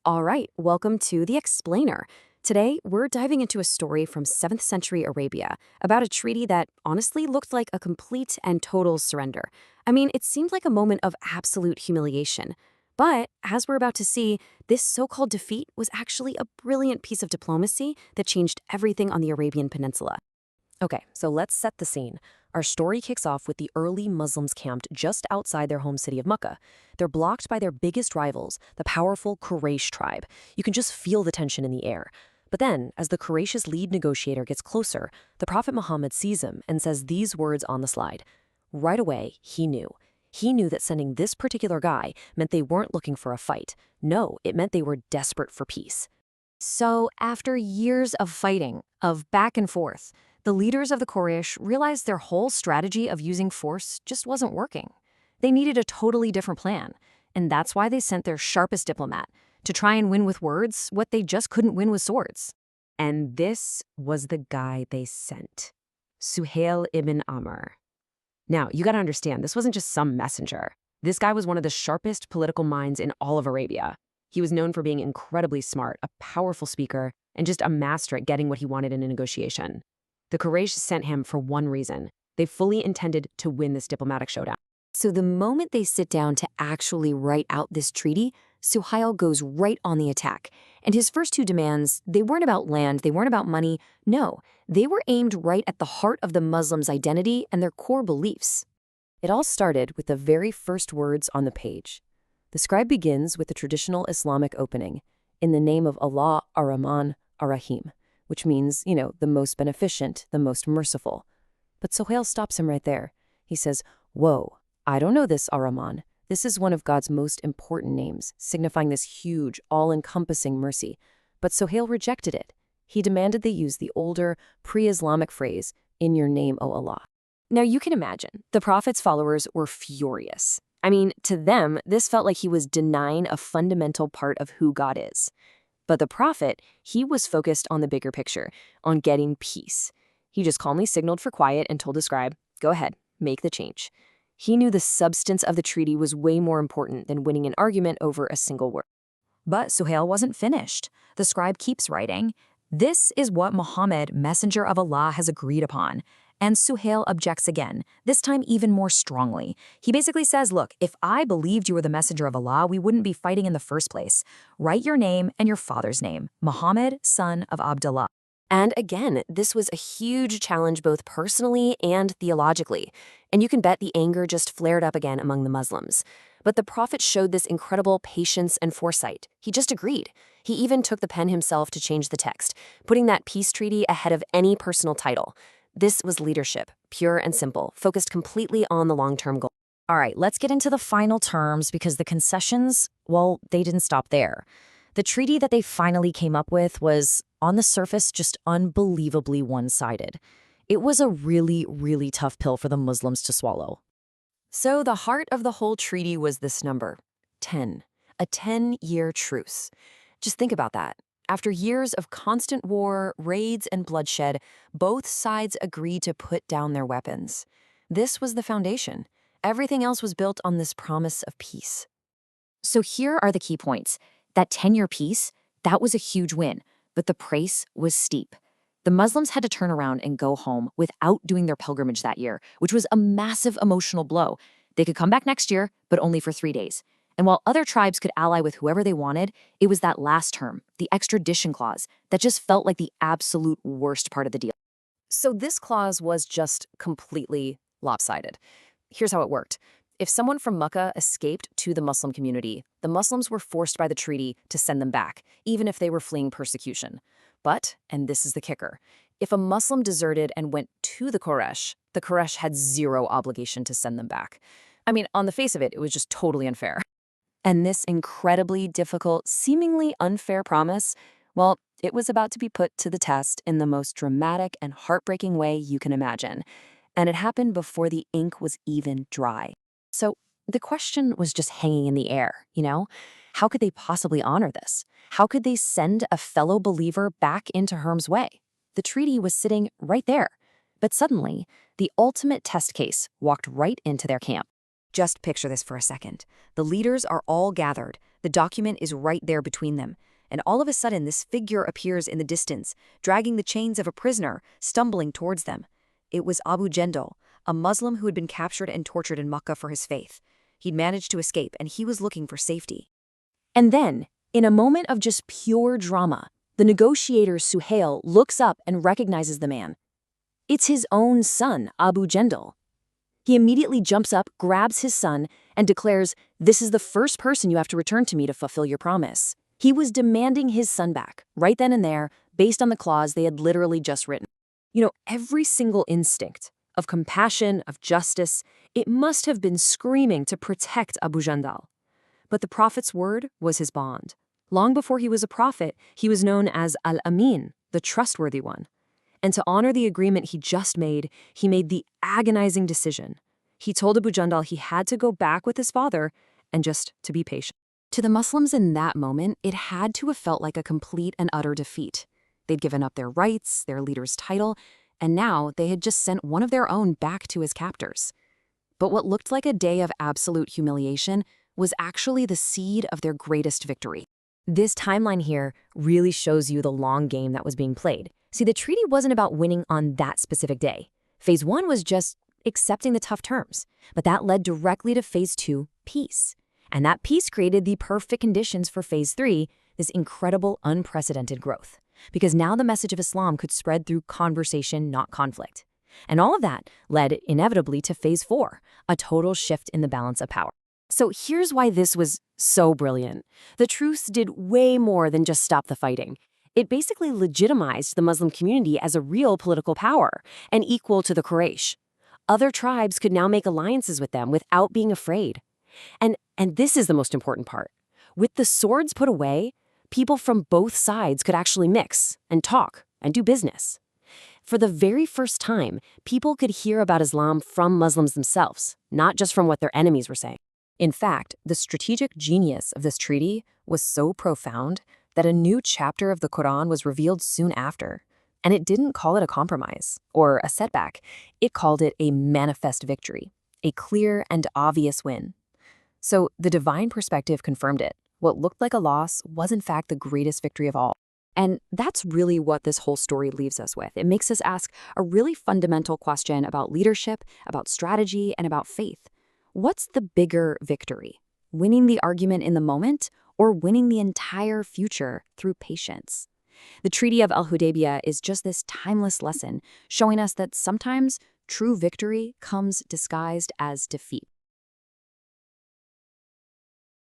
All right, welcome to The Explainer. Today, we're diving into a story from 7th century Arabia about a treaty that honestly looked like a complete and total surrender. I mean, it seemed like a moment of absolute humiliation. But, as we're about to see, this so-called defeat was actually a brilliant piece of diplomacy that changed everything on the Arabian Peninsula. Okay, so let's set the scene. Our story kicks off with the early Muslims camped just outside their home city of Makkah. They're blocked by their biggest rivals, the powerful Quraish tribe. You can just feel the tension in the air. But then, as the Quraysh's lead negotiator gets closer, the Prophet Muhammad sees him and says these words on the slide. Right away, he knew. He knew that sending this particular guy meant they weren't looking for a fight. No, it meant they were desperate for peace. So, after years of fighting, of back and forth, the leaders of the Quraysh realized their whole strategy of using force just wasn't working. They needed a totally different plan, and that's why they sent their sharpest diplomat to try and win with words what they just couldn't win with swords. And this was the guy they sent, Suhail ibn Amr. Now, you gotta understand, this wasn't just some messenger. This guy was one of the sharpest political minds in all of Arabia. He was known for being incredibly smart, a powerful speaker, and just a master at getting what he wanted in a negotiation. The Quraysh sent him for one reason. They fully intended to win this diplomatic showdown. So the moment they sit down to actually write out this treaty, Suhail goes right on the attack. And his first two demands, they weren't about land, they weren't about money. No, they were aimed right at the heart of the Muslims' identity and their core beliefs. It all started with the very first words on the page. The scribe begins with the traditional Islamic opening, in the name of Allah Ar-Rahman Ar-Rahim, which means, the most beneficent, the most merciful. But Suhail stops him right there. He says, whoa, I don't know this Ar-Rahman. This is one of God's most important names, signifying this huge, all-encompassing mercy. But Suhail rejected it. He demanded they use the older, pre-Islamic phrase, in your name, O Allah. Now you can imagine, the Prophet's followers were furious. I mean, to them, this felt like he was denying a fundamental part of who God is. But the Prophet, he was focused on the bigger picture, on getting peace. He just calmly signaled for quiet and told the scribe, go ahead, make the change. He knew the substance of the treaty was way more important than winning an argument over a single word. But Suhail wasn't finished. The scribe keeps writing, this is what Muhammad, messenger of Allah, has agreed upon. And Suhail objects again, this time even more strongly. He basically says, look, if I believed you were the messenger of Allah, we wouldn't be fighting in the first place. Write your name and your father's name, Muhammad, son of Abdullah. And again, this was a huge challenge both personally and theologically. And you can bet the anger just flared up again among the Muslims. But the Prophet showed this incredible patience and foresight. He just agreed. He even took the pen himself to change the text, putting that peace treaty ahead of any personal title. This was leadership, pure and simple, focused completely on the long-term goal. All right, let's get into the final terms because the concessions, well, they didn't stop there. The treaty that they finally came up with was, on the surface, just unbelievably one-sided. It was a really, really tough pill for the Muslims to swallow. So the heart of the whole treaty was this number, 10, a 10-year truce. Just think about that. After years of constant war, raids, and bloodshed, both sides agreed to put down their weapons. This was the foundation. Everything else was built on this promise of peace. So here are the key points. That 10-year peace, that was a huge win, but the price was steep. The Muslims had to turn around and go home without doing their pilgrimage that year, which was a massive emotional blow. They could come back next year, but only for 3 days. And while other tribes could ally with whoever they wanted, it was that last term, the extradition clause, that just felt like the absolute worst part of the deal. So this clause was just completely lopsided. Here's how it worked. If someone from Makkah escaped to the Muslim community, the Muslims were forced by the treaty to send them back, even if they were fleeing persecution. But, and this is the kicker, if a Muslim deserted and went to the Quraysh had zero obligation to send them back. I mean, on the face of it, it was just totally unfair. And this incredibly difficult, seemingly unfair promise, well, it was about to be put to the test in the most dramatic and heartbreaking way you can imagine. And it happened before the ink was even dry. So the question was just hanging in the air, How could they possibly honor this? How could they send a fellow believer back into harm's way? The treaty was sitting right there. But suddenly, the ultimate test case walked right into their camp. Just picture this for a second. The leaders are all gathered. The document is right there between them, and all of a sudden this figure appears in the distance, dragging the chains of a prisoner, stumbling towards them. It was Abu Jandal, a Muslim who had been captured and tortured in Makkah for his faith. He'd managed to escape, and he was looking for safety. And then, in a moment of just pure drama, the negotiator Suhail looks up and recognizes the man. It's his own son, Abu Jandal. He immediately jumps up, grabs his son, and declares, "This is the first person you have to return to me to fulfill your promise." He was demanding his son back, right then and there, based on the clause they had literally just written. Every single instinct of compassion, of justice, it must have been screaming to protect Abu Jandal. But the prophet's word was his bond. Long before he was a prophet, he was known as Al-Amin, the trustworthy one. And to honor the agreement he just made, he made the agonizing decision. He told Abu Jandal he had to go back with his father and just to be patient. To the Muslims in that moment, it had to have felt like a complete and utter defeat. They'd given up their rights, their leader's title, and now they had just sent one of their own back to his captors. But what looked like a day of absolute humiliation was actually the seed of their greatest victory. This timeline here really shows you the long game that was being played. See, the treaty wasn't about winning on that specific day. Phase 1 was just accepting the tough terms, but that led directly to Phase 2, peace. And that peace created the perfect conditions for Phase 3, this incredible, unprecedented growth. Because now the message of Islam could spread through conversation, not conflict. And all of that led inevitably to Phase 4, a total shift in the balance of power. So here's why this was so brilliant. The truce did way more than just stop the fighting. It basically legitimized the Muslim community as a real political power and equal to the Quraysh. Other tribes could now make alliances with them without being afraid. And this is the most important part. With the swords put away, people from both sides could actually mix and talk and do business. For the very first time, people could hear about Islam from Muslims themselves, not just from what their enemies were saying. In fact, the strategic genius of this treaty was so profound that a new chapter of the Quran was revealed soon after. And it didn't call it a compromise or a setback. It called it a manifest victory, a clear and obvious win. So the divine perspective confirmed it. What looked like a loss was in fact the greatest victory of all. And that's really what this whole story leaves us with. It makes us ask a really fundamental question about leadership, about strategy, and about faith. What's the bigger victory? Winning the argument in the moment or winning the entire future through patience? The Treaty of Al-Hudaibiyyah is just this timeless lesson, showing us that sometimes true victory comes disguised as defeat.